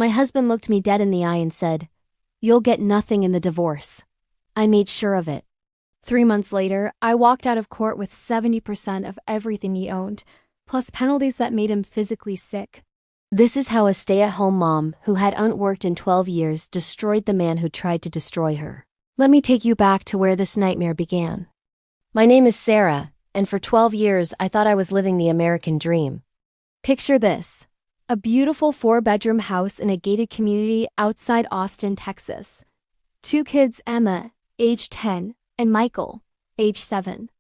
My husband looked me dead in the eye and said, "You'll get nothing in the divorce." I made sure of it. 3 months later, I walked out of court with 70% of everything he owned, plus penalties that made him physically sick. This is how a stay-at-home mom who hadn't worked in 12 years destroyed the man who tried to destroy her. Let me take you back to where this nightmare began. My name is Sarah, and for 12 years I thought I was living the American dream. Picture this: a beautiful 4-bedroom house in a gated community outside Austin, Texas. 2 kids, Emma, age 10, and Michael, age 7.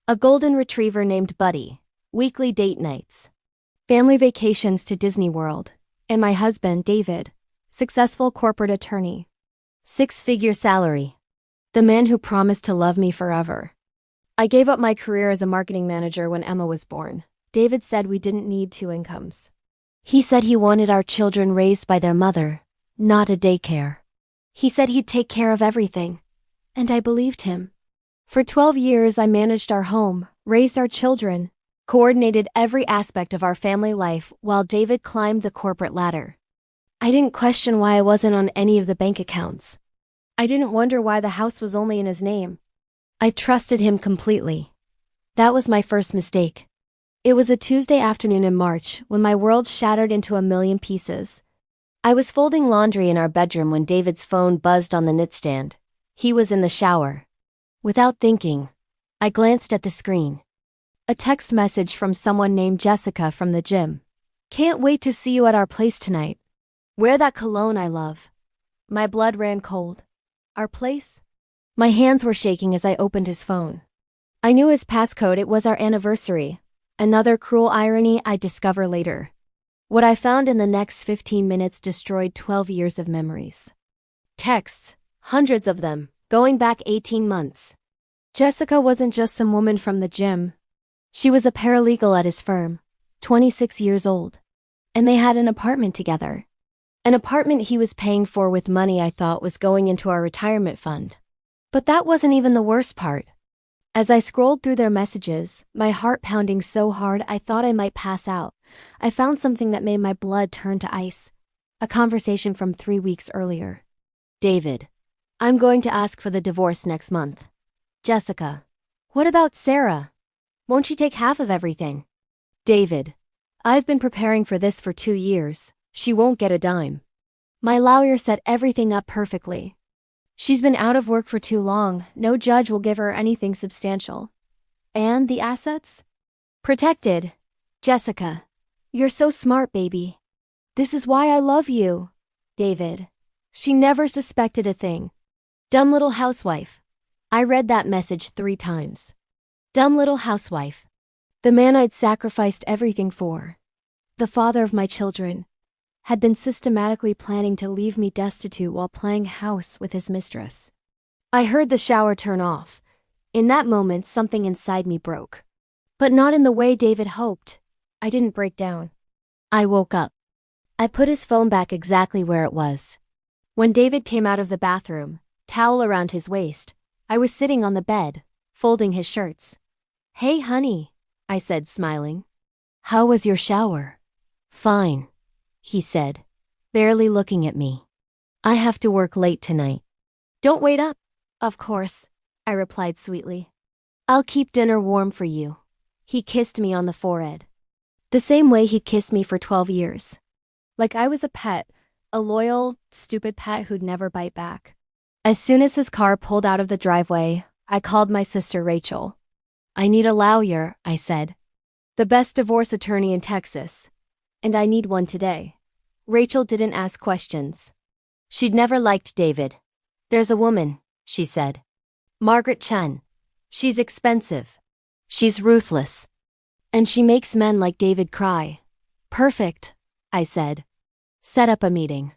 A golden retriever named Buddy, weekly date nights, family vacations to Disney World, and my husband, David, successful corporate attorney. 6-figure salary. The man who promised to love me forever. I gave up my career as a marketing manager when Emma was born. David said we didn't need 2 incomes. He said he wanted our children raised by their mother, not a daycare. He said he'd take care of everything, and I believed him. For 12 years I managed our home, raised our children, coordinated every aspect of our family life while David climbed the corporate ladder. I didn't question why I wasn't on any of the bank accounts. I didn't wonder why the house was only in his name. I trusted him completely. That was my first mistake. It was a Tuesday afternoon in March when my world shattered into a million pieces. I was folding laundry in our bedroom when David's phone buzzed on the nightstand. He was in the shower. Without thinking, I glanced at the screen. A text message from someone named Jessica from the gym. "Can't wait to see you at our place tonight. Wear that cologne I love." My blood ran cold. Our place? My hands were shaking as I opened his phone. I knew his passcode. It was our anniversary. Another cruel irony I'd discover later. What I found in the next 15 minutes destroyed 12 years of memories. Texts, hundreds of them, going back 18 months. Jessica wasn't just some woman from the gym. She was a paralegal at his firm, 26 years old. And they had an apartment together. An apartment he was paying for with money I thought was going into our retirement fund. But that wasn't even the worst part. As I scrolled through their messages, my heart pounding so hard I thought I might pass out, I found something that made my blood turn to ice. A conversation from 3 weeks earlier. David: "I'm going to ask for the divorce next month." Jessica: "What about Sarah? Won't she take half of everything?" David: "I've been preparing for this for 2 years. She won't get a dime. My lawyer set everything up perfectly. She's been out of work for too long. No judge will give her anything substantial. And the assets? Protected." Jessica: "You're so smart, baby. This is why I love you." David: "She never suspected a thing. Dumb little housewife." I read that message 3 times. Dumb little housewife. The man I'd sacrificed everything for, the father of my children, had been systematically planning to leave me destitute while playing house with his mistress. I heard the shower turn off. In that moment, something inside me broke. But not in the way David hoped. I didn't break down. I woke up. I put his phone back exactly where it was. When David came out of the bathroom, towel around his waist, I was sitting on the bed, folding his shirts. "Hey, honey," I said, smiling. "How was your shower?" "Fine," he said, barely looking at me. "I have to work late tonight." "Don't wait up." "Of course," I replied sweetly. "I'll keep dinner warm for you." He kissed me on the forehead. The same way he kissed me for 12 years. Like I was a pet, a loyal, stupid pet who'd never bite back. As soon as his car pulled out of the driveway, I called my sister Rachel. "I need a lawyer," I said. "The best divorce attorney in Texas. And I need one today." Rachel didn't ask questions. She'd never liked David. "There's a woman," she said. "Margaret Chen. She's expensive. She's ruthless. And she makes men like David cry." "Perfect," I said. "Set up a meeting."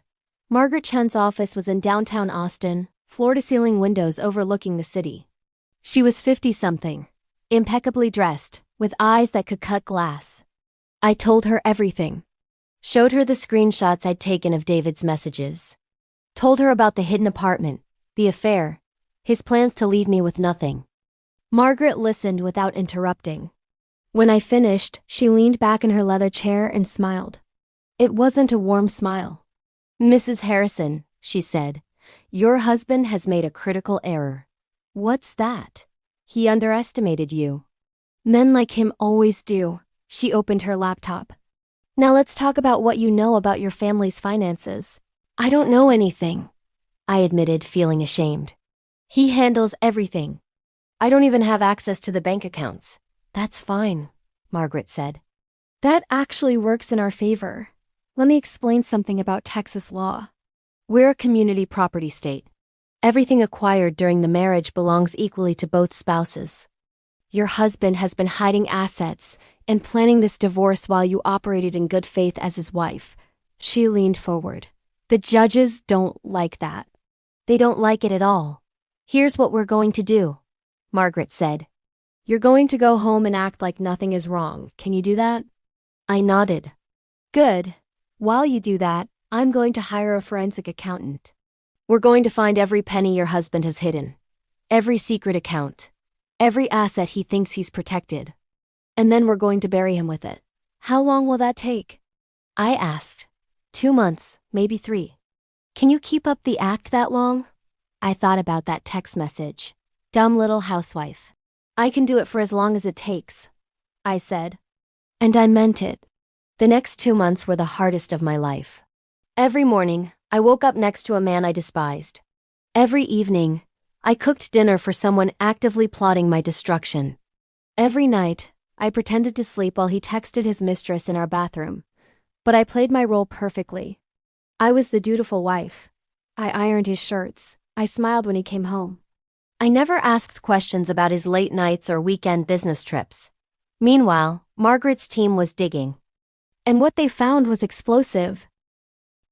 Margaret Chen's office was in downtown Austin, floor-to-ceiling windows overlooking the city. She was 50-something, impeccably dressed, with eyes that could cut glass. I told her everything. Showed her the screenshots I'd taken of David's messages. Told her about the hidden apartment, the affair, his plans to leave me with nothing. Margaret listened without interrupting. When I finished, she leaned back in her leather chair and smiled. It wasn't a warm smile. Mrs. Harrison, she said, your husband has made a critical error. What's that? He underestimated you. Men like him always do. She opened her laptop. Now let's talk about what you know about your family's finances. I don't know anything, I admitted, feeling ashamed. He handles everything. I don't even have access to the bank accounts. That's fine, Margaret said. That actually works in our favor. Let me explain something about Texas law. We're a community property state. Everything acquired during the marriage belongs equally to both spouses. Your husband has been hiding assets and planning this divorce while you operated in good faith as his wife. She leaned forward. The judges don't like that. They don't like it at all. Here's what we're going to do, Margaret said. You're going to go home and act like nothing is wrong. Can you do that? I nodded. Good. While you do that, I'm going to hire a forensic accountant. We're going to find every penny your husband has hidden, every secret account, every asset he thinks he's protected. And then we're going to bury him with it. How long will that take? I asked. 2 months, maybe 3. Can you keep up the act that long? I thought about that text message. Dumb little housewife. I can do it for as long as it takes, I said. And I meant it. The next 2 months were the hardest of my life. Every morning, I woke up next to a man I despised. Every evening, I cooked dinner for someone actively plotting my destruction. Every night, I pretended to sleep while he texted his mistress in our bathroom. But I played my role perfectly. I was the dutiful wife. I ironed his shirts. I smiled when he came home. I never asked questions about his late nights or weekend business trips. Meanwhile, Margaret's team was digging. And what they found was explosive.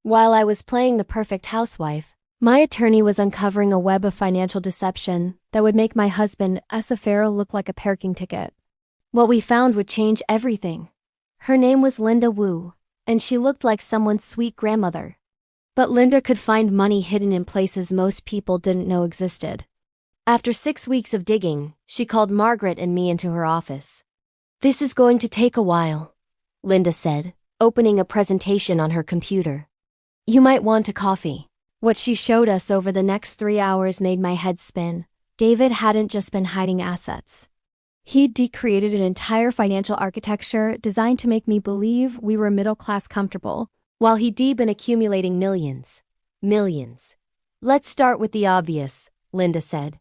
While I was playing the perfect housewife, my attorney was uncovering a web of financial deception that would make my husband, Asa Farrell, look like a parking ticket. What we found would change everything. Her name was Linda Wu, and she looked like someone's sweet grandmother. But Linda could find money hidden in places most people didn't know existed. After 6 weeks of digging, she called Margaret and me into her office. This is going to take a while, Linda said, opening a presentation on her computer. You might want a coffee. What she showed us over the next 3 hours made my head spin. David hadn't just been hiding assets. He'd decreated an entire financial architecture designed to make me believe we were middle-class comfortable, while he'd been accumulating millions. Millions. Let's start with the obvious, Linda said.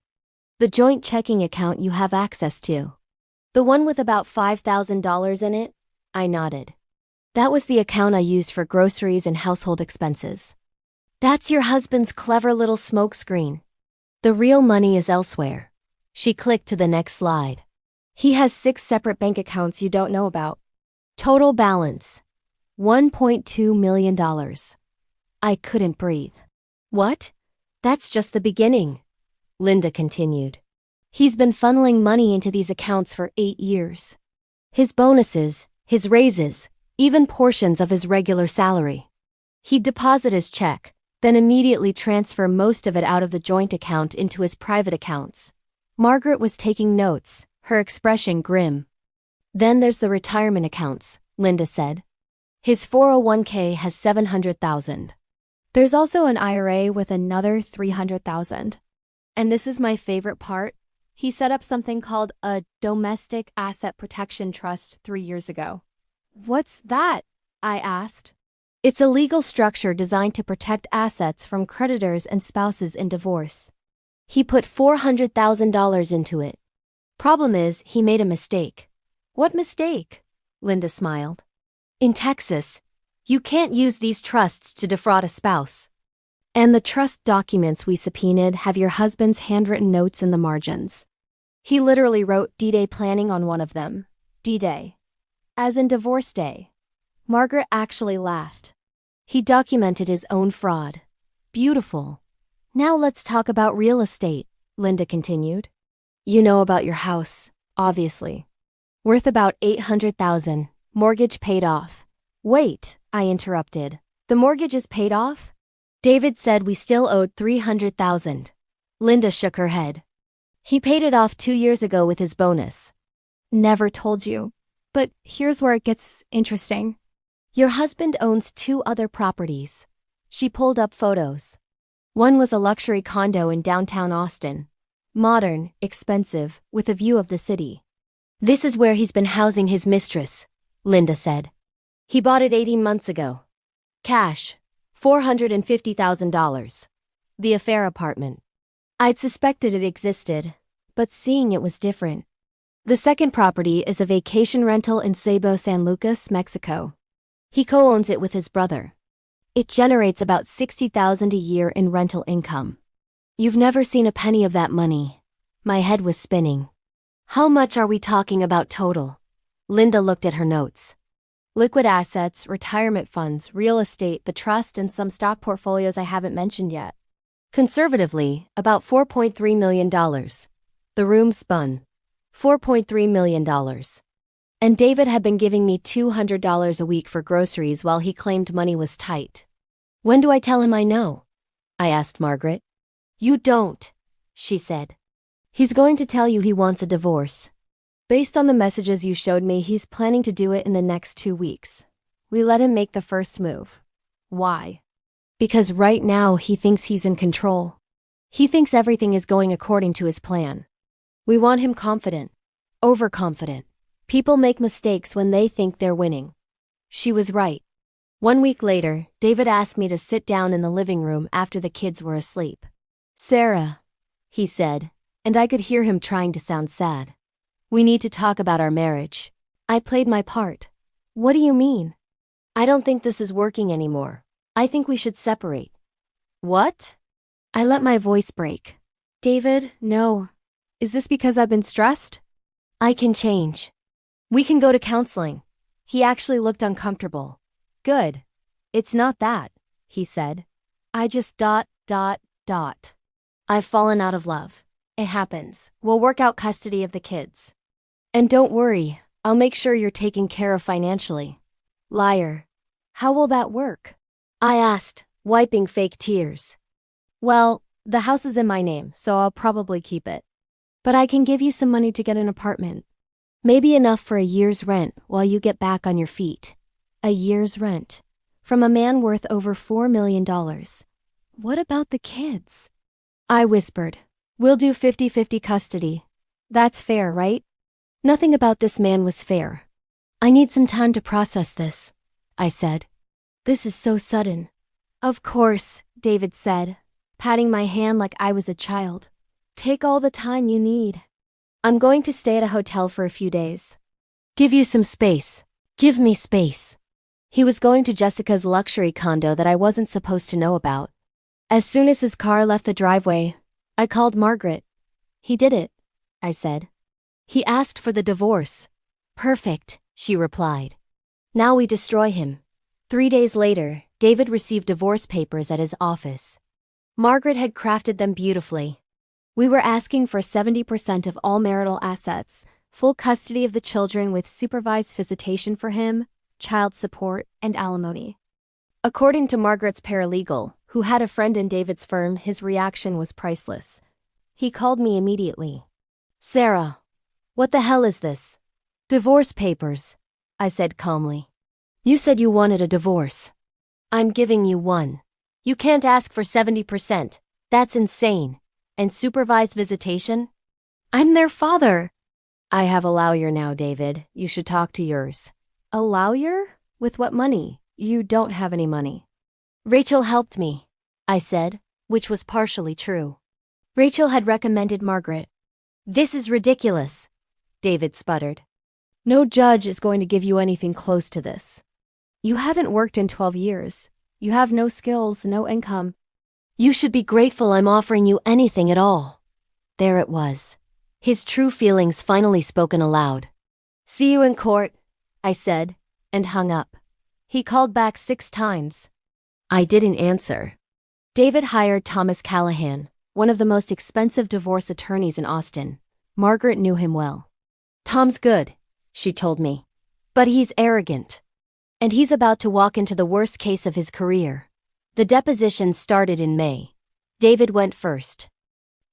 The joint checking account you have access to. The one with about $5,000 in it? I nodded. That was the account I used for groceries and household expenses. That's your husband's clever little smokescreen. The real money is elsewhere. She clicked to the next slide. He has 6 separate bank accounts you don't know about. Total balance, $1.2 million. I couldn't breathe. What? That's just the beginning, Linda continued. He's been funneling money into these accounts for 8 years. His bonuses, his raises, even portions of his regular salary. He'd deposit his check, then immediately transfer most of it out of the joint account into his private accounts. Margaret was taking notes, her expression grim. Then there's the retirement accounts, Linda said. His 401k has $700,000. There's also an IRA with another $300,000. And this is my favorite part. He set up something called a domestic asset protection trust 3 years ago. What's that? I asked. It's a legal structure designed to protect assets from creditors and spouses in divorce. He put $400,000 into it. Problem is, he made a mistake. What mistake? Linda smiled. In Texas, you can't use these trusts to defraud a spouse. And the trust documents we subpoenaed have your husband's handwritten notes in the margins. He literally wrote D-Day planning on one of them. D-Day. As in divorce day. Margaret actually laughed. He documented his own fraud. Beautiful. Now let's talk about real estate, Linda continued. You know about your house, obviously. Worth about $800,000, mortgage paid off. Wait, I interrupted. The mortgage is paid off? David said we still owed $300,000. Linda shook her head. He paid it off 2 years ago with his bonus. Never told you. But here's where it gets interesting. Your husband owns 2 other properties. She pulled up photos. One was a luxury condo in downtown Austin. Modern, expensive, with a view of the city. "This is where he's been housing his mistress," Linda said. "He bought it 18 months ago. Cash, $450,000. The affair apartment." I'd suspected it existed, but seeing it was different. The second property is a vacation rental in Cabo San Lucas, Mexico. He co-owns it with his brother. It generates about $60,000 a year in rental income. "You've never seen a penny of that money." My head was spinning. "How much are we talking about total?" Linda looked at her notes. "Liquid assets, retirement funds, real estate, the trust, and some stock portfolios I haven't mentioned yet. Conservatively, about $4.3 million. The room spun. $4.3 million. And David had been giving me $200 a week for groceries while he claimed money was tight. "When do I tell him I know?" I asked Margaret. "You don't," she said. "He's going to tell you he wants a divorce. Based on the messages you showed me, he's planning to do it in the next 2 weeks. We let him make the first move. Why? Because right now he thinks he's in control. He thinks everything is going according to his plan. We want him confident, overconfident. People make mistakes when they think they're winning." She was right. 1 week later, David asked me to sit down in the living room after the kids were asleep. "Sarah," he said, and I could hear him trying to sound sad. "We need to talk about our marriage." I played my part. "What do you mean?" "I don't think this is working anymore. I think we should separate." "What?" I let my voice break. "David, no. Is this because I've been stressed?" "I can change. We can go to counseling." He actually looked uncomfortable. "Good. It's not that," he said. "I just ... I've fallen out of love. It happens. We'll work out custody of the kids. And don't worry, I'll make sure you're taken care of financially." "Liar. How will that work?" I asked, wiping fake tears. "Well, the house is in my name, so I'll probably keep it. But I can give you some money to get an apartment. Maybe enough for a year's rent while you get back on your feet." A year's rent. From a man worth over $4 million. What about the kids? I whispered. "We'll do 50-50 custody. That's fair, right?" Nothing about this man was fair. "I need some time to process this," I said. "This is so sudden." "Of course," David said, patting my hand like I was a child. "Take all the time you need. I'm going to stay at a hotel for a few days. Give you some space. Give me space." He was going to Jessica's luxury condo that I wasn't supposed to know about. As soon as his car left the driveway, I called Margaret. "He did it," I said. "He asked for the divorce." "Perfect," she replied. "Now we destroy him." 3 days later, David received divorce papers at his office. Margaret had crafted them beautifully. We were asking for 70% of all marital assets, full custody of the children with supervised visitation for him, child support, and alimony. According to Margaret's paralegal, who had a friend in David's firm, his reaction was priceless. He called me immediately. "Sarah, what the hell is this?" "Divorce papers," I said calmly. "You said you wanted a divorce. I'm giving you one. You can't ask for 70%. That's insane. And supervised visitation? I'm their father." "I have a lawyer now, David. You should talk to yours." "A lawyer? With what money? You don't have any money." "Rachel helped me," I said, which was partially true. Rachel had recommended Margaret. "This is ridiculous," David sputtered. "No judge is going to give you anything close to this. You haven't worked in 12 years. You have no skills, no income. You should be grateful I'm offering you anything at all." There it was. His true feelings finally spoken aloud. "See you in court," I said, and hung up. He called back 6 times. I didn't answer. David hired Thomas Callahan, one of the most expensive divorce attorneys in Austin. Margaret knew him well. "Tom's good," she told me. "But he's arrogant. And he's about to walk into the worst case of his career." The deposition started in May. David went first.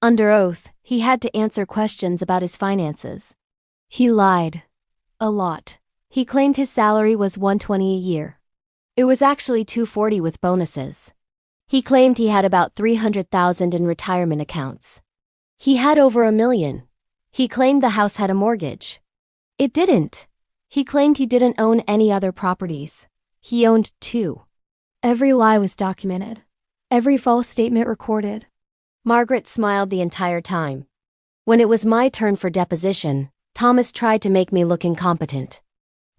Under oath, he had to answer questions about his finances. He lied. A lot. He claimed his salary was $120 a year. It was actually $240 with bonuses. He claimed he had about $300,000 in retirement accounts. He had over $1 million. He claimed the house had a mortgage. It didn't. He claimed he didn't own any other properties. He owned 2. Every lie was documented. Every false statement recorded. Margaret smiled the entire time. When it was my turn for deposition, Thomas tried to make me look incompetent.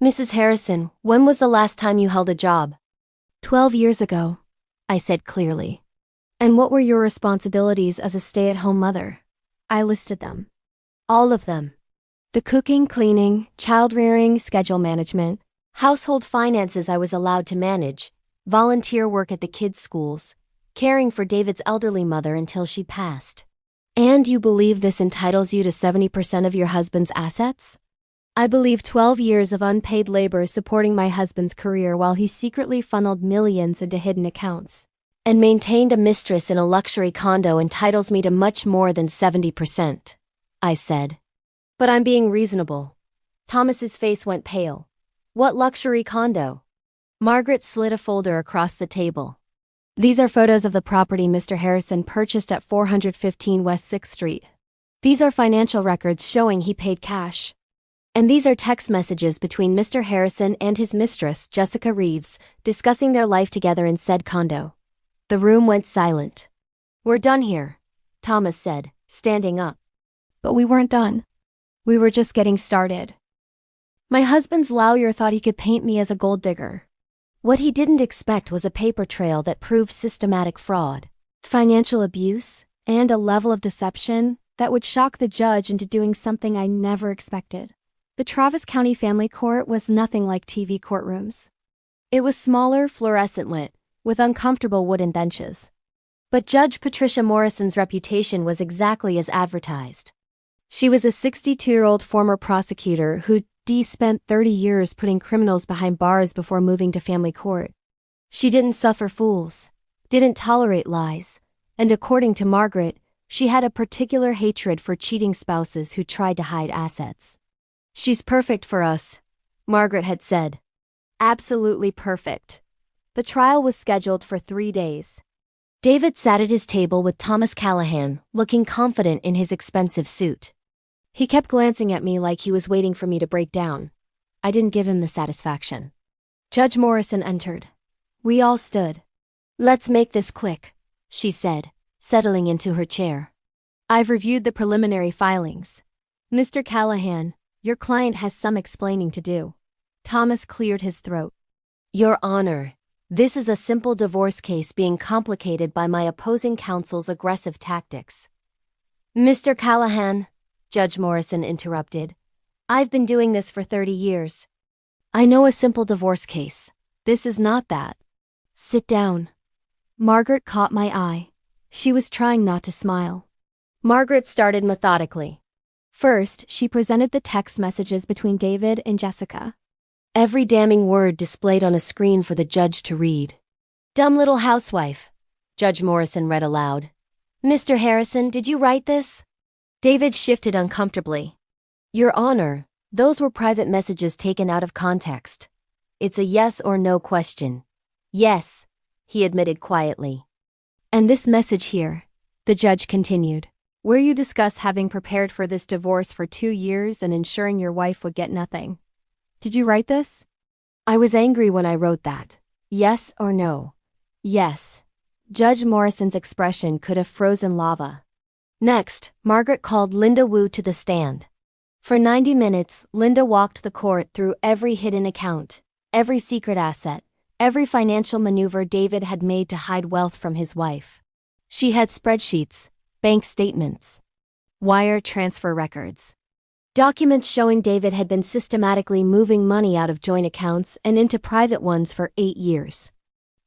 Mrs. Harrison, when was the last time you held a job? 12 years ago, I said clearly. And what were your responsibilities as a stay-at-home mother? I listed them. All of them. The cooking, cleaning, child-rearing, schedule management, household finances I was allowed to manage, volunteer work at the kids' schools, caring for David's elderly mother until she passed. And you believe this entitles you to 70% of your husband's assets? I believe 12 years of unpaid labor supporting my husband's career while he secretly funneled millions into hidden accounts and maintained a mistress in a luxury condo entitles me to much more than 70%, I said. But I'm being reasonable. Thomas's face went pale. What luxury condo? Margaret slid a folder across the table. These are photos of the property Mr. Harrison purchased at 415 West 6th Street. These are financial records showing he paid cash. And these are text messages between Mr. Harrison and his mistress, Jessica Reeves, discussing their life together in said condo. The room went silent. We're done here, Thomas said, standing up. But we weren't done. We were just getting started. My husband's lawyer thought he could paint me as a gold digger. What he didn't expect was a paper trail that proved systematic fraud, financial abuse, and a level of deception that would shock the judge into doing something I never expected. The Travis County Family Court was nothing like TV courtrooms. It was smaller, fluorescent lit, with uncomfortable wooden benches. But Judge Patricia Morrison's reputation was exactly as advertised. She was a 62-year-old former prosecutor who spent 30 years putting criminals behind bars before moving to family court. She didn't suffer fools, didn't tolerate lies, and according to Margaret, she had a particular hatred for cheating spouses who tried to hide assets. She's perfect for us, Margaret had said. Absolutely perfect. The trial was scheduled for 3 days. David sat at his table with Thomas Callahan, looking confident in his expensive suit. He kept glancing at me like he was waiting for me to break down. I didn't give him the satisfaction. Judge Morrison entered. We all stood. Let's make this quick, she said, settling into her chair. I've reviewed the preliminary filings. Mr. Callahan, your client has some explaining to do. Thomas cleared his throat. Your Honor, this is a simple divorce case being complicated by my opposing counsel's aggressive tactics. Mr. Callahan, Judge Morrison interrupted. I've been doing this for 30 years. I know a simple divorce case. This is not that. Sit down. Margaret caught my eye. She was trying not to smile. Margaret started methodically. First, she presented the text messages between David and Jessica. Every damning word displayed on a screen for the judge to read. Dumb little housewife, Judge Morrison read aloud. Mr. Harrison, did you write this? David shifted uncomfortably. Your Honor, those were private messages taken out of context. It's a yes or no question. Yes, he admitted quietly. And this message here, the judge continued, where you discuss having prepared for this divorce for 2 years and ensuring your wife would get nothing. Did you write this? I was angry when I wrote that. Yes or no? Yes. Judge Morrison's expression could have frozen lava. Next, Margaret called Linda Wu to the stand. For 90 minutes, Linda walked the court through every hidden account, every secret asset, every financial maneuver David had made to hide wealth from his wife. She had spreadsheets, bank statements, wire transfer records, documents showing David had been systematically moving money out of joint accounts and into private ones for 8 years.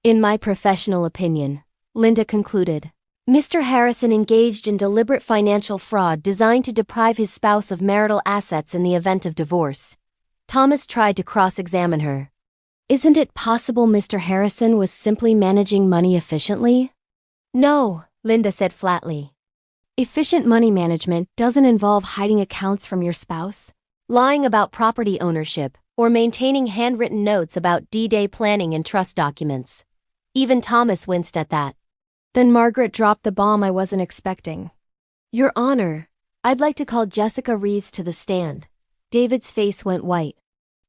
In my professional opinion, Linda concluded, Mr. Harrison engaged in deliberate financial fraud designed to deprive his spouse of marital assets in the event of divorce. Thomas tried to cross-examine her. Isn't it possible Mr. Harrison was simply managing money efficiently? No, Linda said flatly. Efficient money management doesn't involve hiding accounts from your spouse, lying about property ownership, or maintaining handwritten notes about D-Day planning and trust documents. Even Thomas winced at that. Then Margaret dropped the bomb I wasn't expecting. Your Honor, I'd like to call Jessica Reeves to the stand. David's face went white.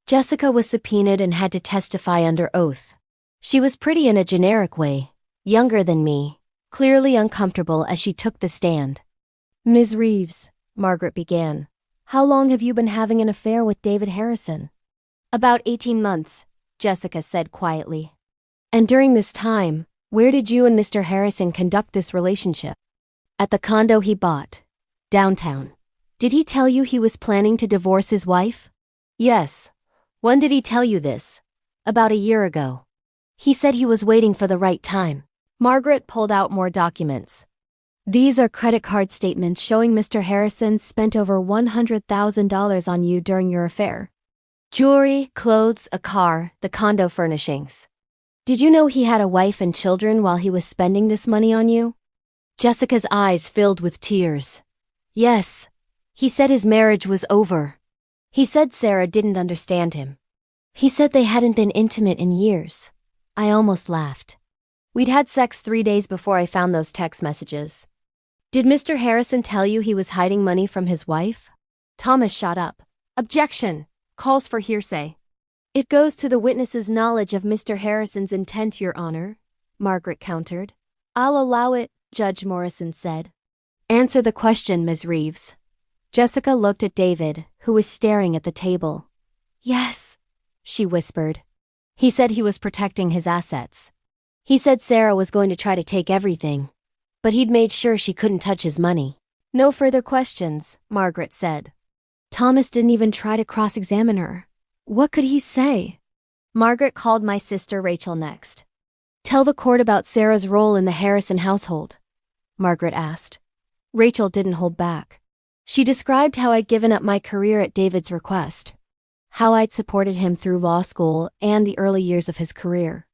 Jessica was subpoenaed and had to testify under oath. She was pretty in a generic way, younger than me, clearly uncomfortable as she took the stand. Ms. Reeves, Margaret began, how long have you been having an affair with David Harrison? About 18 months, Jessica said quietly. And during this time, where did you and Mr. Harrison conduct this relationship? At the condo he bought, downtown. Did he tell you he was planning to divorce his wife? Yes. When did he tell you this? About a year ago. He said he was waiting for the right time. Margaret pulled out more documents. These are credit card statements showing Mr. Harrison spent over $100,000 on you during your affair. Jewelry, clothes, a car, the condo furnishings. Did you know he had a wife and children while he was spending this money on you? Jessica's eyes filled with tears. Yes. He said his marriage was over. He said Sarah didn't understand him. He said they hadn't been intimate in years. I almost laughed. We'd had sex 3 days before I found those text messages. Did Mr. Harrison tell you he was hiding money from his wife? Thomas shot up. Objection. Calls for hearsay. It goes to the witness's knowledge of Mr. Harrison's intent, Your Honor, Margaret countered. I'll allow it, Judge Morrison said. Answer the question, Ms. Reeves. Jessica looked at David, who was staring at the table. Yes, she whispered. He said he was protecting his assets. He said Sarah was going to try to take everything, but he'd made sure she couldn't touch his money. No further questions, Margaret said. Thomas didn't even try to cross-examine her. What could he say? Margaret called my sister Rachel next. Tell the court about Sarah's role in the Harrison household, Margaret asked. Rachel didn't hold back. She described how I'd given up my career at David's request, how I'd supported him through law school and the early years of his career,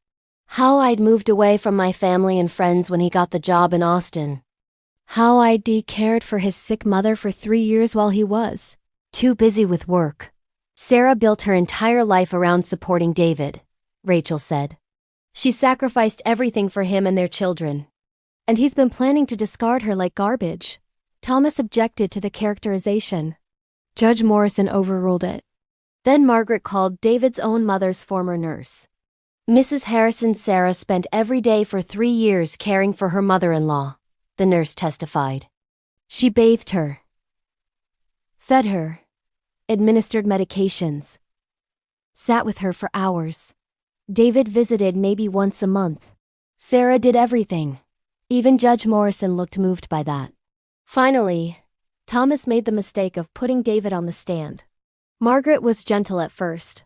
how I'd moved away from my family and friends when he got the job in Austin, how I'd cared for his sick mother for 3 years while he was too busy with work. Sarah built her entire life around supporting David, Rachel said. She sacrificed everything for him and their children. And he's been planning to discard her like garbage. Thomas objected to the characterization. Judge Morrison overruled it. Then Margaret called David's own mother's former nurse. Mrs. Harrison's Sarah spent every day for 3 years caring for her mother-in-law, the nurse testified. She bathed her, fed her, administered medications, sat with her for hours. David visited maybe once a month. Sarah did everything. Even Judge Morrison looked moved by that. Finally, Thomas made the mistake of putting David on the stand. Margaret was gentle at first.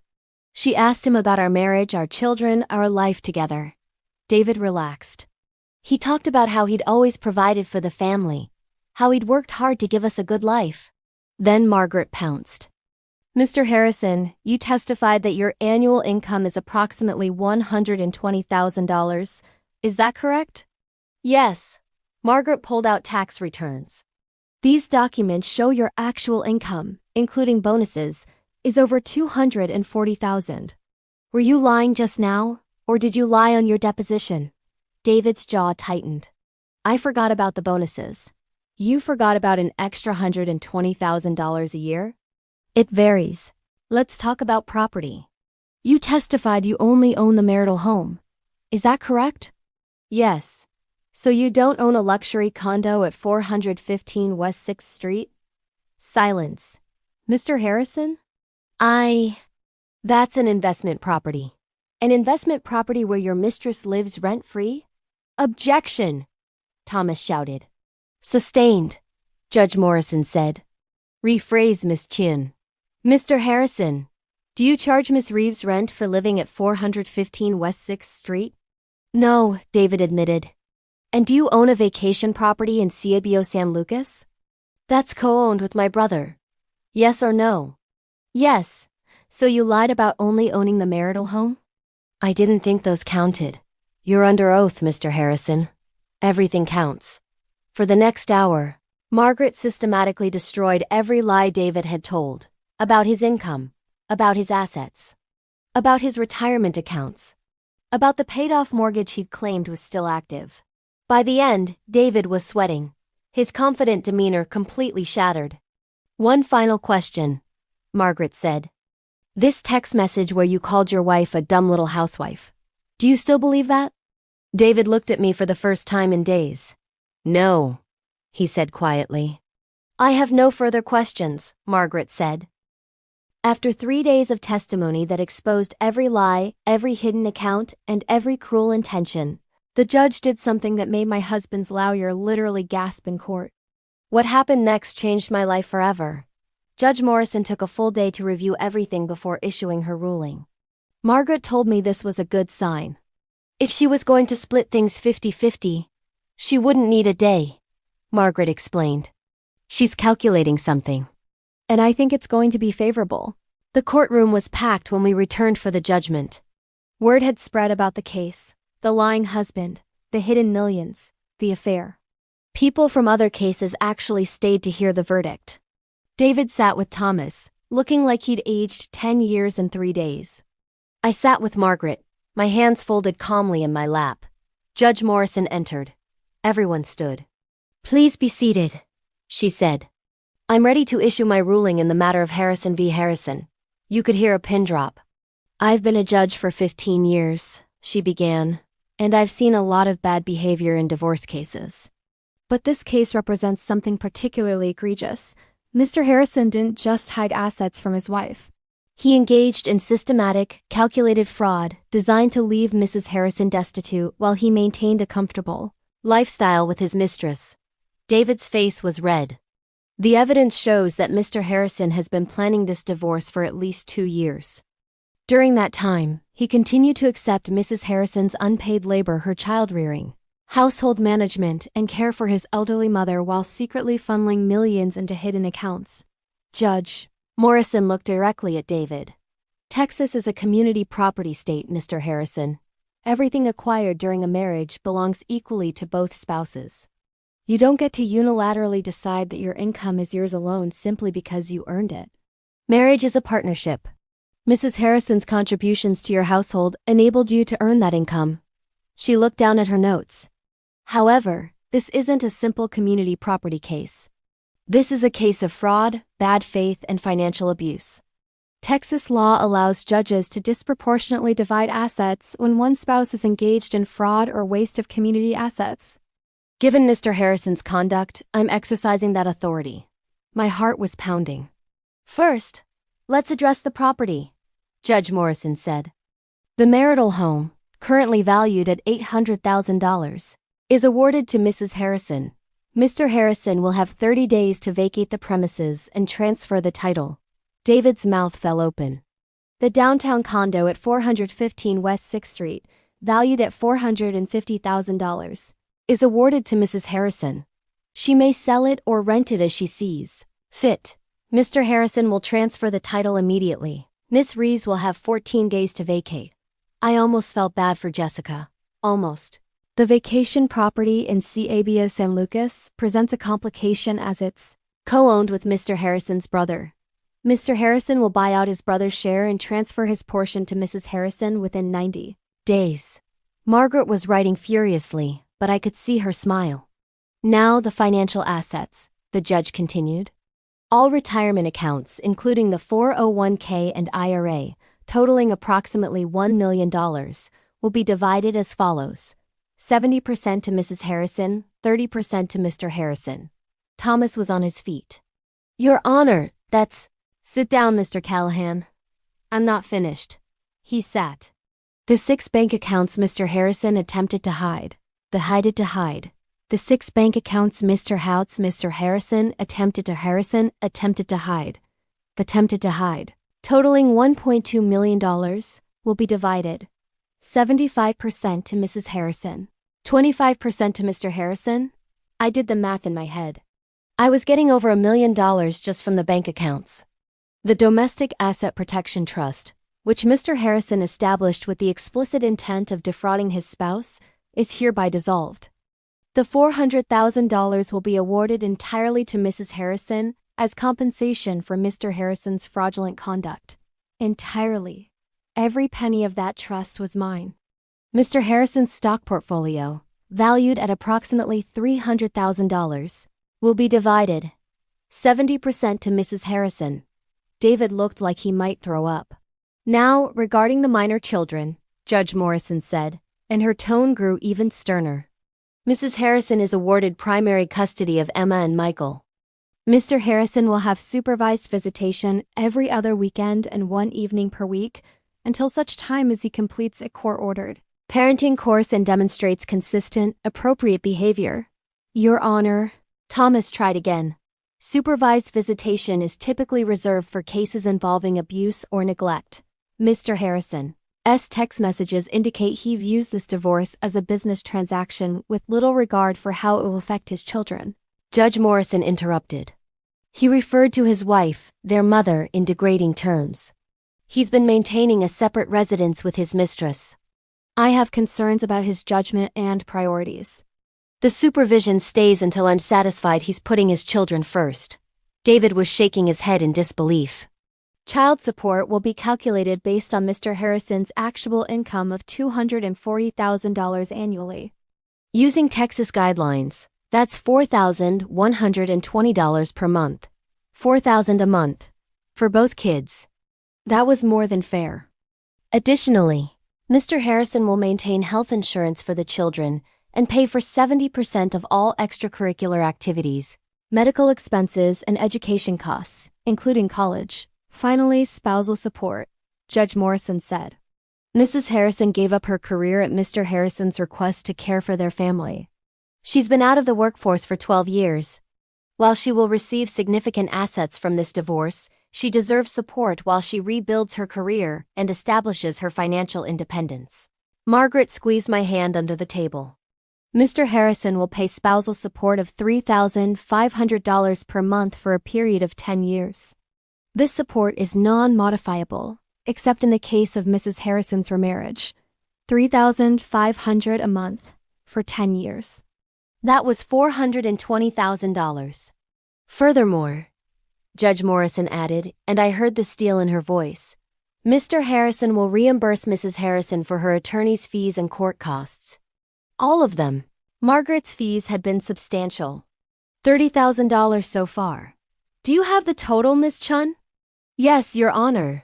She asked him about our marriage, our children, our life together. David relaxed. He talked about how he'd always provided for the family, how he'd worked hard to give us a good life. Then Margaret pounced. Mr. Harrison, you testified that your annual income is approximately $120,000. Is that correct? Yes. Margaret pulled out tax returns. These documents show your actual income, including bonuses, is over $240,000. Were you lying just now, or did you lie on your deposition? David's jaw tightened. I forgot about the bonuses. You forgot about an extra $120,000 a year? It varies. Let's talk about property. You testified you only own the marital home. Is that correct? Yes. So you don't own a luxury condo at 415 West 6th Street? Silence. Mr. Harrison? That's an investment property. An investment property where your mistress lives rent-free? Objection! Thomas shouted. Sustained, Judge Morrison said. Rephrase, Miss Chin. Mr. Harrison, do you charge Miss Reeves rent for living at 415 West 6th Street? No, David admitted. And do you own a vacation property in Ciebio San Lucas? That's co-owned with my brother. Yes or no? Yes. So you lied about only owning the marital home? I didn't think those counted. You're under oath, Mr. Harrison. Everything counts. For the next hour, Margaret systematically destroyed every lie David had told. About his income, about his assets, about his retirement accounts, about the paid-off mortgage he'd claimed was still active. By the end, David was sweating, his confident demeanor completely shattered. "One final question," Margaret said. "This text message where you called your wife a dumb little housewife. Do you still believe that?" David looked at me for the first time in days. "No," he said quietly. "I have no further questions," Margaret said. After 3 days of testimony that exposed every lie, every hidden account, and every cruel intention, the judge did something that made my husband's lawyer literally gasp in court. What happened next changed my life forever. Judge Morrison took a full day to review everything before issuing her ruling. Margaret told me this was a good sign. If she was going to split things 50-50, she wouldn't need a day, Margaret explained. She's calculating something. And I think it's going to be favorable. The courtroom was packed when we returned for the judgment. Word had spread about the case, the lying husband, the hidden millions, the affair. People from other cases actually stayed to hear the verdict. David sat with Thomas, looking like he'd aged 10 years and 3 days. I sat with Margaret, my hands folded calmly in my lap. Judge Morrison entered. Everyone stood. "Please be seated," she said. "I'm ready to issue my ruling in the matter of Harrison v. Harrison." You could hear a pin drop. "I've been a judge for 15 years, she began, "and I've seen a lot of bad behavior in divorce cases. But this case represents something particularly egregious. Mr. Harrison didn't just hide assets from his wife. He engaged in systematic, calculated fraud designed to leave Mrs. Harrison destitute while he maintained a comfortable lifestyle with his mistress." David's face was red. "The evidence shows that Mr. Harrison has been planning this divorce for at least 2 years. During that time, he continued to accept Mrs. Harrison's unpaid labor, her child-rearing, household management, and care for his elderly mother while secretly funneling millions into hidden accounts." Judge Morrison looked directly at David. "Texas is a community property state, Mr. Harrison. Everything acquired during a marriage belongs equally to both spouses. You don't get to unilaterally decide that your income is yours alone simply because you earned it. Marriage is a partnership. Mrs. Harrison's contributions to your household enabled you to earn that income." She looked down at her notes. "However, this isn't a simple community property case. This is a case of fraud, bad faith, and financial abuse. Texas law allows judges to disproportionately divide assets when one spouse is engaged in fraud or waste of community assets. Given Mr. Harrison's conduct, I'm exercising that authority." My heart was pounding. "First, let's address the property," Judge Morrison said. "The marital home, currently valued at $800,000, is awarded to Mrs. Harrison. Mr. Harrison will have 30 days to vacate the premises and transfer the title." David's mouth fell open. "The downtown condo at 415 West 6th Street, valued at $450,000, is awarded to Mrs. Harrison. She may sell it or rent it as she sees fit. Mr. Harrison will transfer the title immediately. Miss Reeves will have 14 days to vacate." I almost felt bad for Jessica. Almost. The vacation property in Cabia San Lucas presents a complication as it's co-owned with Mr. Harrison's brother. Mr. Harrison will buy out his brother's share and transfer his portion to Mrs. Harrison within 90 days. Margaret was writing furiously, but I could see her smile. "Now the financial assets," the judge continued. "All retirement accounts, including the 401k and IRA, totaling approximately $1 million, will be divided as follows: 70% to Mrs. Harrison, 30% to Mr. Harrison." Thomas was on his feet. "Your Honor, that's—" "Sit down, Mr. Callahan. I'm not finished." He sat. "The 6 bank accounts Mr. Harrison attempted to hide. The 6 bank accounts Mr. Harrison attempted to hide, totaling $1.2 million, will be divided. 75% to Mrs. Harrison, 25% to Mr. Harrison." I did the math in my head. I was getting over $1 million just from the bank accounts. The Domestic Asset Protection Trust, which Mr. Harrison established with the explicit intent of defrauding his spouse, is hereby dissolved. The $400,000 will be awarded entirely to Mrs. Harrison as compensation for Mr. Harrison's fraudulent conduct. Entirely. Every penny of that trust was mine. Mr. Harrison's stock portfolio, valued at approximately $300,000, will be divided 70% to Mrs. Harrison. David looked like he might throw up. Now, regarding the minor children, Judge Morrison said, and her tone grew even sterner. Mrs. Harrison is awarded primary custody of Emma and Michael. Mr. Harrison will have supervised visitation every other weekend and one evening per week until such time as he completes a court-ordered parenting course and demonstrates consistent, appropriate behavior. Your Honor, Thomas tried again. Supervised visitation is typically reserved for cases involving abuse or neglect. Mr. Harrison's text messages indicate he views this divorce as a business transaction with little regard for how it will affect his children. Judge Morrison interrupted. He referred to his wife, their mother, in degrading terms. He's been maintaining a separate residence with his mistress. I have concerns about his judgment and priorities. The supervision stays until I'm satisfied he's putting his children first. David was shaking his head in disbelief. Child support will be calculated based on Mr. Harrison's actual income of $240,000 annually. Using Texas guidelines, that's $4,120 per month. $4,000 a month. For both kids. That was more than fair. Additionally, Mr. Harrison will maintain health insurance for the children and pay for 70% of all extracurricular activities, medical expenses, and education costs, including college. Finally, spousal support, Judge Morrison said. Mrs. Harrison gave up her career at Mr. Harrison's request to care for their family. She's been out of the workforce for 12 years. While she will receive significant assets from this divorce, she deserves support while she rebuilds her career and establishes her financial independence. Margaret squeezed my hand under the table. Mr. Harrison will pay spousal support of $3,500 per month for a period of 10 years. This support is non-modifiable, except in the case of Mrs. Harrison's remarriage. $3,500 a month for 10 years. That was $420,000. Furthermore, Judge Morrison added, and I heard the steel in her voice, Mr. Harrison will reimburse Mrs. Harrison for her attorney's fees and court costs. All of them. Margaret's fees had been substantial. $30,000 so far. Do you have the total, Miss Chun? Yes, Your Honor.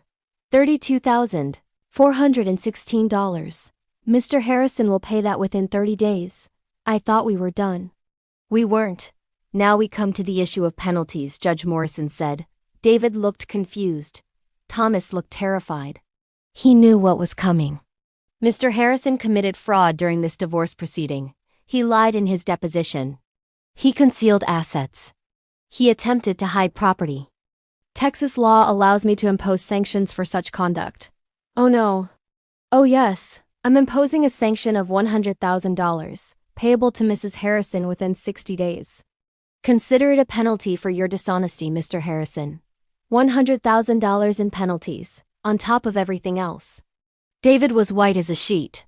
$32,416. Mr. Harrison will pay that within 30 days. I thought we were done. We weren't. Now we come to the issue of penalties, Judge Morrison said. David looked confused. Thomas looked terrified. He knew what was coming. Mr. Harrison committed fraud during this divorce proceeding. He lied in his deposition. He concealed assets. He attempted to hide property. Texas law allows me to impose sanctions for such conduct. Oh no. Oh yes, I'm imposing a sanction of $100,000, payable to Mrs. Harrison within 60 days. Consider it a penalty for your dishonesty, Mr. Harrison. $100,000 in penalties, on top of everything else. David was white as a sheet.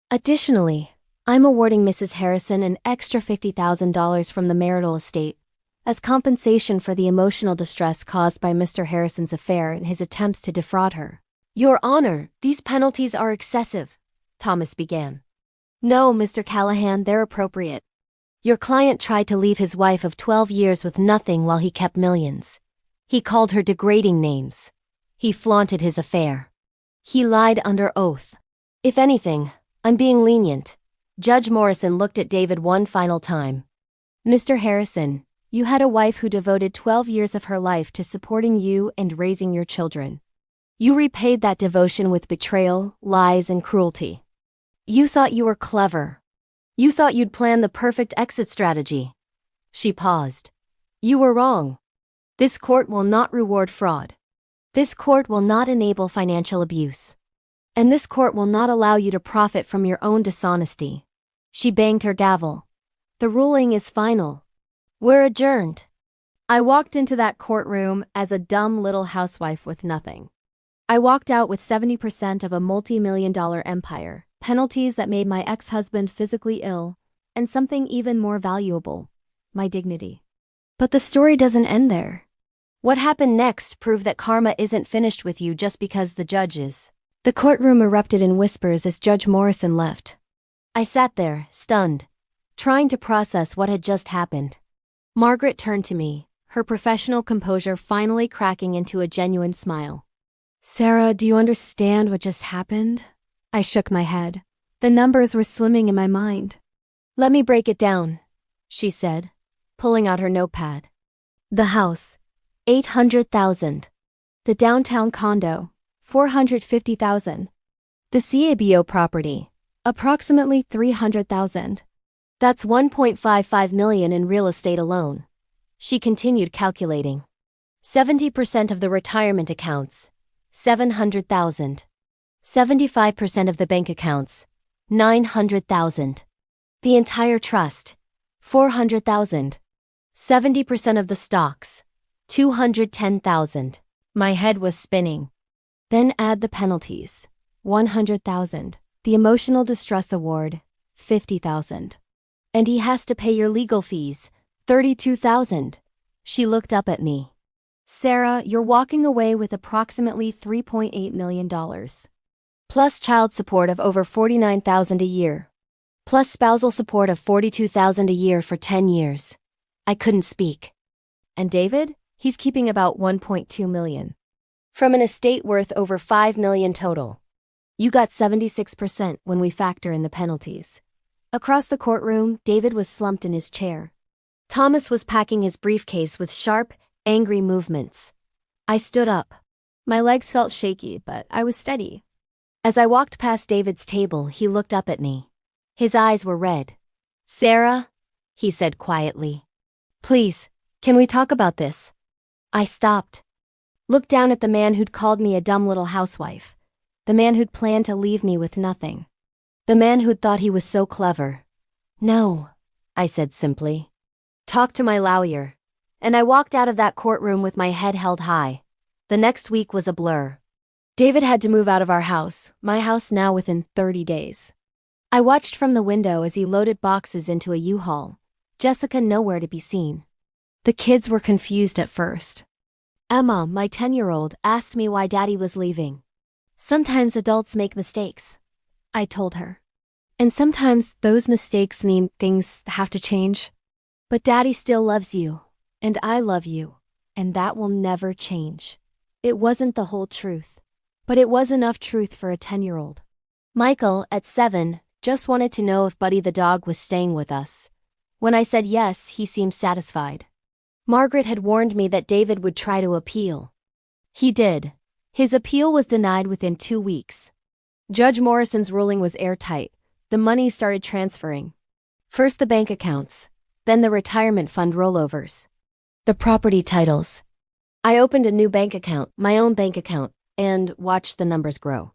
Additionally, I'm awarding Mrs. Harrison an extra $50,000 from the marital estate as compensation for the emotional distress caused by Mr. Harrison's affair and his attempts to defraud her. Your Honor, these penalties are excessive, Thomas began. No, Mr. Callahan, they're appropriate. Your client tried to leave his wife of 12 years with nothing while he kept millions. He called her degrading names. He flaunted his affair. He lied under oath. If anything, I'm being lenient. Judge Morrison looked at David one final time. Mr. Harrison, you had a wife who devoted 12 years of her life to supporting you and raising your children. You repaid that devotion with betrayal, lies, and cruelty. You thought you were clever. You thought you'd planned the perfect exit strategy. She paused. You were wrong. This court will not reward fraud. This court will not enable financial abuse. And this court will not allow you to profit from your own dishonesty. She banged her gavel. The ruling is final. We're adjourned. I walked into that courtroom as a dumb little housewife with nothing. I walked out with 70% of a multi-million-dollar empire, penalties that made my ex-husband physically ill, and something even more valuable, my dignity. But the story doesn't end there. What happened next proved that karma isn't finished with you just because the judge is. The courtroom erupted in whispers as Judge Morrison left. I sat there, stunned. trying to process what had just happened. Margaret turned to me, her professional composure finally cracking into a genuine smile. Sarah, do you understand what just happened? I shook my head. The numbers were swimming in my mind. Let me break it down, she said, pulling out her notepad. The house, $800,000. The downtown condo, $450,000. The CABO property, approximately $300,000. That's $1.55 million in real estate alone. She continued calculating. 70% of the retirement accounts, $700,000. 75% of the bank accounts, $900,000. The entire trust, $400,000. 70% of the stocks, $210,000. My head was spinning. Then add the penalties, $100,000. The emotional distress award, $50,000. And he has to pay your legal fees, $32,000. She looked up at me. Sarah, you're walking away with approximately $3.8 million. Plus child support of over $49,000 a year. Plus spousal support of $42,000 a year for 10 years. I couldn't speak. And David? He's keeping about $1.2 million. From an estate worth over $5 million total. You got 76% when we factor in the penalties. Across the courtroom, David was slumped in his chair. Thomas was packing his briefcase with sharp, angry movements. I stood up. My legs felt shaky, but I was steady. As I walked past David's table, he looked up at me. His eyes were red. Sarah, he said quietly. Please, can we talk about this? I stopped. Looked down at the man who'd called me a dumb little housewife. The man who'd planned to leave me with nothing. The man who'd thought he was so clever. No, I said simply. Talk to my lawyer. And I walked out of that courtroom with my head held high. The next week was a blur. David had to move out of our house, my house now, within 30 days. I watched from the window as he loaded boxes into a U-Haul. Jessica nowhere to be seen. The kids were confused at first. Emma, my 10-year-old, asked me why Daddy was leaving. Sometimes adults make mistakes, I told her. And sometimes those mistakes mean things have to change. But Daddy still loves you, and I love you, and that will never change. It wasn't the whole truth, but it was enough truth for a 10-year-old. Michael, at 7, just wanted to know if Buddy the dog was staying with us. When I said yes, he seemed satisfied. Margaret had warned me that David would try to appeal. He did. His appeal was denied within 2 weeks. Judge Morrison's ruling was airtight. The money started transferring. First the bank accounts, then the retirement fund rollovers. The property titles. I opened a new bank account, my own bank account, and watched the numbers grow.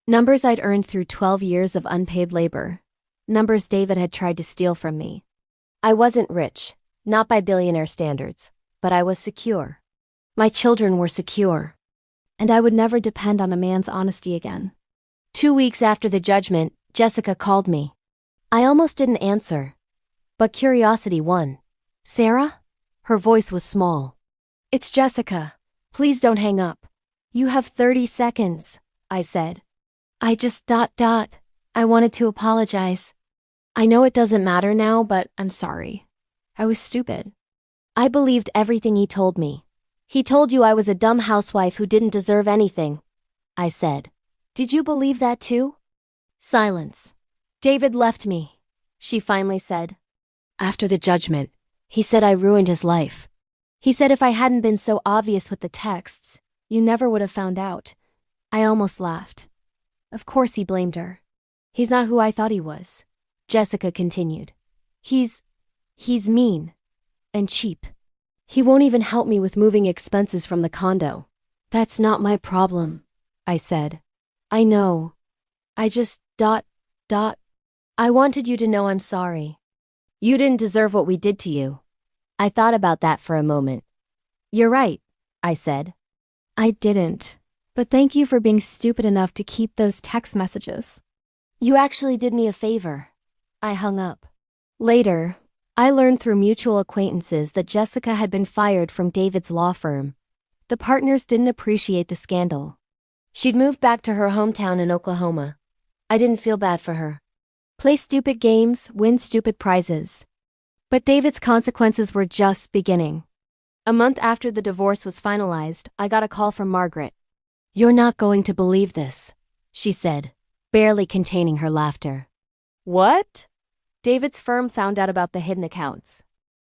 Numbers I'd earned through 12 years of unpaid labor. Numbers David had tried to steal from me. I wasn't rich, not by billionaire standards, but I was secure. My children were secure. And I would never depend on a man's honesty again. 2 weeks after the judgment, Jessica called me. I almost didn't answer. But curiosity won. Sarah? Her voice was small. It's Jessica. Please don't hang up. You have 30 seconds, I said. I just ... I wanted to apologize. I know it doesn't matter now, but I'm sorry. I was stupid. I believed everything he told me. He told you I was a dumb housewife who didn't deserve anything, I said. Did you believe that too? Silence. David left me, she finally said. After the judgment, he said I ruined his life. He said if I hadn't been so obvious with the texts, you never would have found out. I almost laughed. Of course he blamed her. He's not who I thought he was, Jessica continued. He's mean and cheap. He won't even help me with moving expenses from the condo. That's not my problem, I said. I know. I just ... I wanted you to know I'm sorry. You didn't deserve what we did to you. I thought about that for a moment. You're right, I said. I didn't. But thank you for being stupid enough to keep those text messages. You actually did me a favor. I hung up. Later, I learned through mutual acquaintances that Jessica had been fired from David's law firm. The partners didn't appreciate the scandal. She'd moved back to her hometown in Oklahoma. I didn't feel bad for her. Play stupid games, win stupid prizes. But David's consequences were just beginning. A month after the divorce was finalized, I got a call from Margaret. "You're not going to believe this," she said, barely containing her laughter. "What?" David's firm found out about the hidden accounts.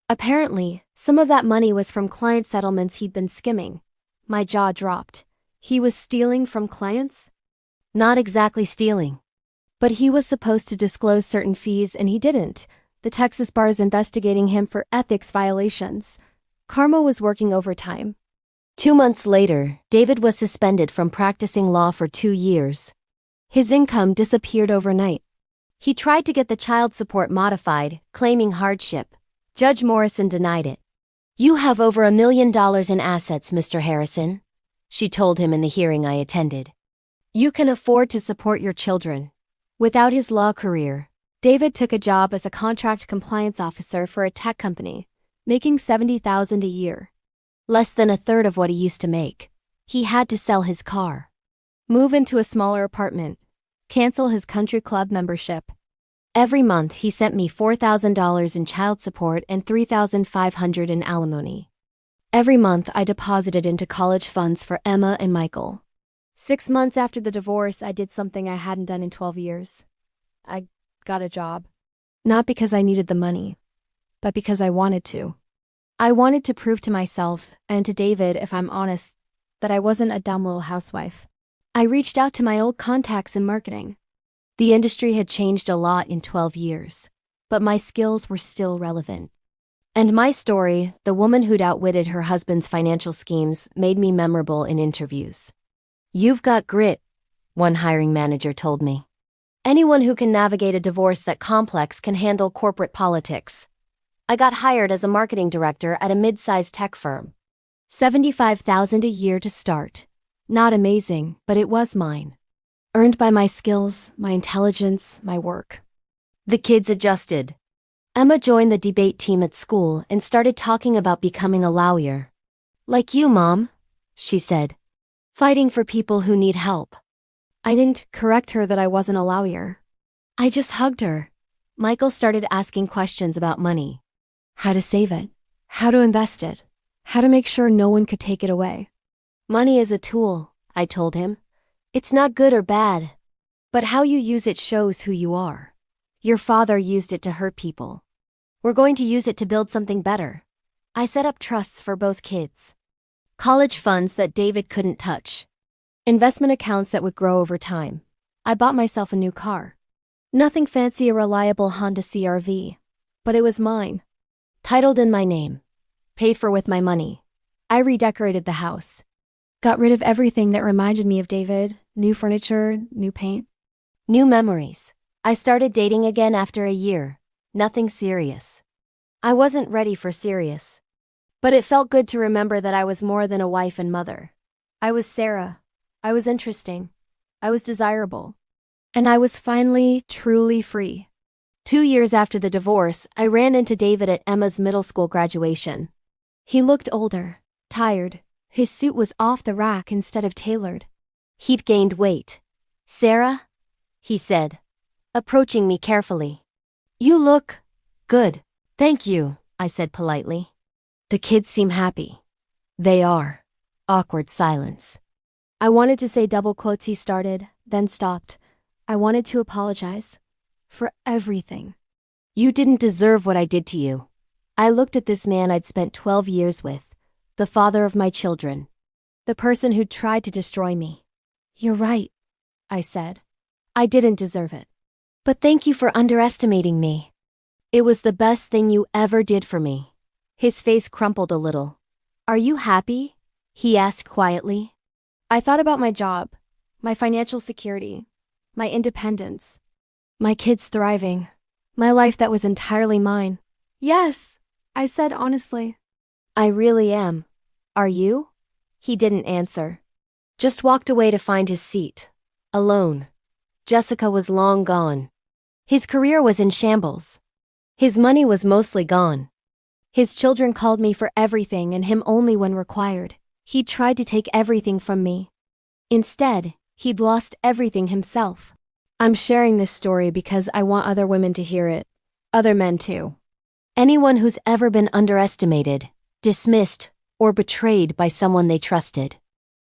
Apparently, some of that money was from client settlements he'd been skimming. My jaw dropped. He was stealing from clients? Not exactly stealing. But he was supposed to disclose certain fees and he didn't. The Texas bar is investigating him for ethics violations. Karma was working overtime. 2 months later, David was suspended from practicing law for 2 years. His income disappeared overnight. He tried to get the child support modified, claiming hardship. Judge Morrison denied it. "You have over $1 million in assets, Mr. Harrison," she told him in the hearing I attended. "You can afford to support your children." Without his law career, David took a job as a contract compliance officer for a tech company, making $70,000 a year. Less than a third of what he used to make. He had to sell his car, move into a smaller apartment, cancel his country club membership. Every month he sent me $4,000 in child support and $3,500 in alimony. Every month I deposited into college funds for Emma and Michael. 6 months after the divorce, I did something I hadn't done in 12 years. I got a job. Not because I needed the money, but because I wanted to. I wanted to prove to myself, and to David, if I'm honest, that I wasn't a dumb little housewife. I reached out to my old contacts in marketing. The industry had changed a lot in 12 years, but my skills were still relevant. And my story, the woman who'd outwitted her husband's financial schemes, made me memorable in interviews. "You've got grit," one hiring manager told me. "Anyone who can navigate a divorce that complex can handle corporate politics." I got hired as a marketing director at a mid-sized tech firm. $75,000 a year to start. Not amazing, but it was mine. Earned by my skills, my intelligence, my work. The kids adjusted. Emma joined the debate team at school and started talking about becoming a lawyer. "Like you, Mom," she said. "Fighting for people who need help." I didn't correct her that I wasn't a lawyer. I just hugged her. Michael started asking questions about money. How to save it, how to invest it, how to make sure no one could take it away. "Money is a tool," I told him. "It's not good or bad. But how you use it shows who you are. Your father used it to hurt people. We're going to use it to build something better." I set up trusts for both kids. College funds that David couldn't touch. Investment accounts that would grow over time. I bought myself a new car. Nothing fancy, a reliable Honda CR-V. But it was mine. Titled in my name. Paid for with my money. I redecorated the house. Got rid of everything that reminded me of David. New furniture, new paint. New memories. I started dating again after a year. Nothing serious. I wasn't ready for serious. But it felt good to remember that I was more than a wife and mother. I was Sarah. I was interesting. I was desirable. And I was finally, truly free. 2 years after the divorce, I ran into David at Emma's middle school graduation. He looked older, tired. His suit was off the rack instead of tailored. He'd gained weight. "Sarah," he said, approaching me carefully. "You look good." "Thank you," I said politely. "The kids seem happy." "They are." Awkward silence. I wanted to say double quotes he started, then stopped. I wanted to apologize. For everything. "You didn't deserve what I did to you." I looked at this man I'd spent 12 years with, the father of my children, the person who'd tried to destroy me. "You're right," I said. "I didn't deserve it. But thank you for underestimating me. It was the best thing you ever did for me." His face crumpled a little. "Are you happy?" he asked quietly. I thought about my job, my financial security, my independence, my kids thriving, my life that was entirely mine. "Yes," I said honestly. "I really am. Are you?" He didn't answer. Just walked away to find his seat. Alone. Jessica was long gone. His career was in shambles. His money was mostly gone. His children called me for everything and him only when required. He tried to take everything from me. Instead, he'd lost everything himself. I'm sharing this story because I want other women to hear it. Other men too. Anyone who's ever been underestimated, dismissed, or betrayed by someone they trusted.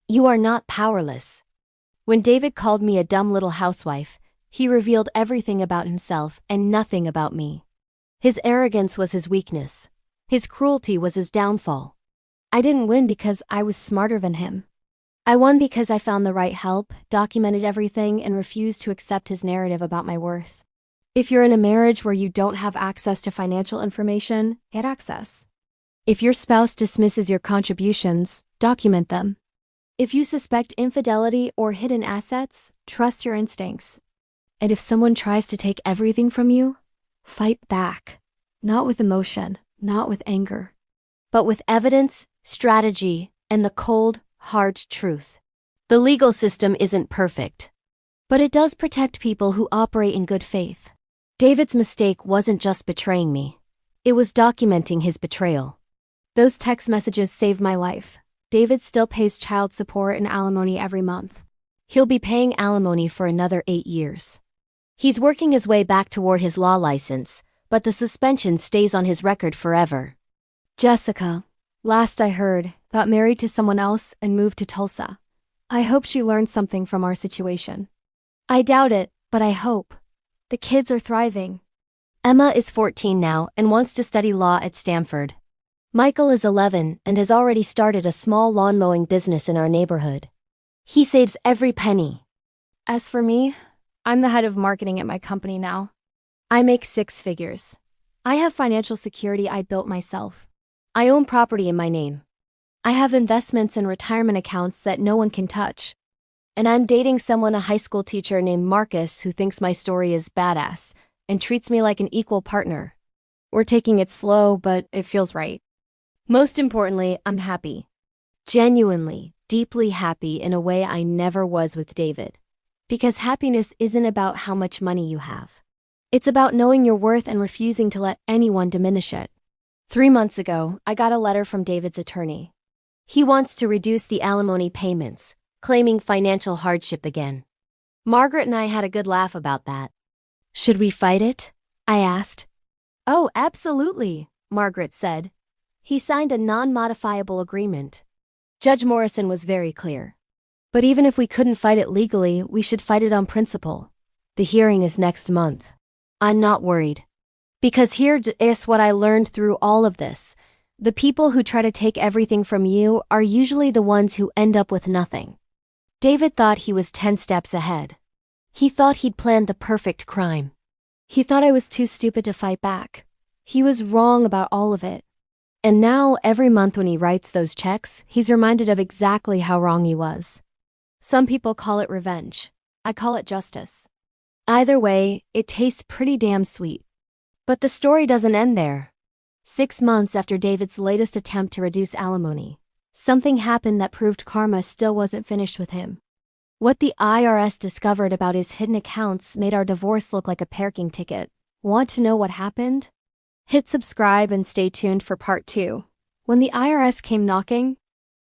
You are not powerless. When David called me a dumb little housewife, he revealed everything about himself and nothing about me. His arrogance was his weakness. His cruelty was his downfall. I didn't win because I was smarter than him. I won because I found the right help, documented everything, and refused to accept his narrative about my worth. If you're in a marriage where you don't have access to financial information, get access. If your spouse dismisses your contributions, document them. If you suspect infidelity or hidden assets, trust your instincts. And if someone tries to take everything from you, fight back. Not with emotion, not with anger, but with evidence, strategy, and the cold, hard truth. The legal system isn't perfect, but it does protect people who operate in good faith. David's mistake wasn't just betraying me. It was documenting his betrayal. Those text messages saved my life. David still pays child support and alimony every month. He'll be paying alimony for another 8 years. He's working his way back toward his law license, but the suspension stays on his record forever. Jessica, last I heard, got married to someone else and moved to Tulsa. I hope she learned something from our situation. I doubt it, but I hope. The kids are thriving. Emma is 14 now and wants to study law at Stanford. Michael is 11 and has already started a small lawn mowing business in our neighborhood. He saves every penny. As for me, I'm the head of marketing at my company now. I make 6 figures. I have financial security I built myself. I own property in my name. I have investments and retirement accounts that no one can touch. And I'm dating someone, a high school teacher named Marcus, who thinks my story is badass and treats me like an equal partner. We're taking it slow, but it feels right. Most importantly, I'm happy. Genuinely, deeply happy in a way I never was with David. Because happiness isn't about how much money you have. It's about knowing your worth and refusing to let anyone diminish it. 3 months ago, I got a letter from David's attorney. He wants to reduce the alimony payments, claiming financial hardship again. Margaret and I had a good laugh about that. Should we fight it? I asked. Oh, absolutely, Margaret said. He signed a non-modifiable agreement. Judge Morrison was very clear. But even if we couldn't fight it legally, we should fight it on principle. The hearing is next month. I'm not worried. Because here is what I learned through all of this. The people who try to take everything from you are usually the ones who end up with nothing. David thought he was 10 steps ahead. He thought he'd planned the perfect crime. He thought I was too stupid to fight back. He was wrong about all of it. And now, every month when he writes those checks, he's reminded of exactly how wrong he was. Some people call it revenge. I call it justice. Either way, it tastes pretty damn sweet. But the story doesn't end there. 6 months after David's latest attempt to reduce alimony, something happened that proved karma still wasn't finished with him. What the IRS discovered about his hidden accounts made our divorce look like a parking ticket. Want to know what happened? Hit subscribe and stay tuned for part 2. When the IRS came knocking,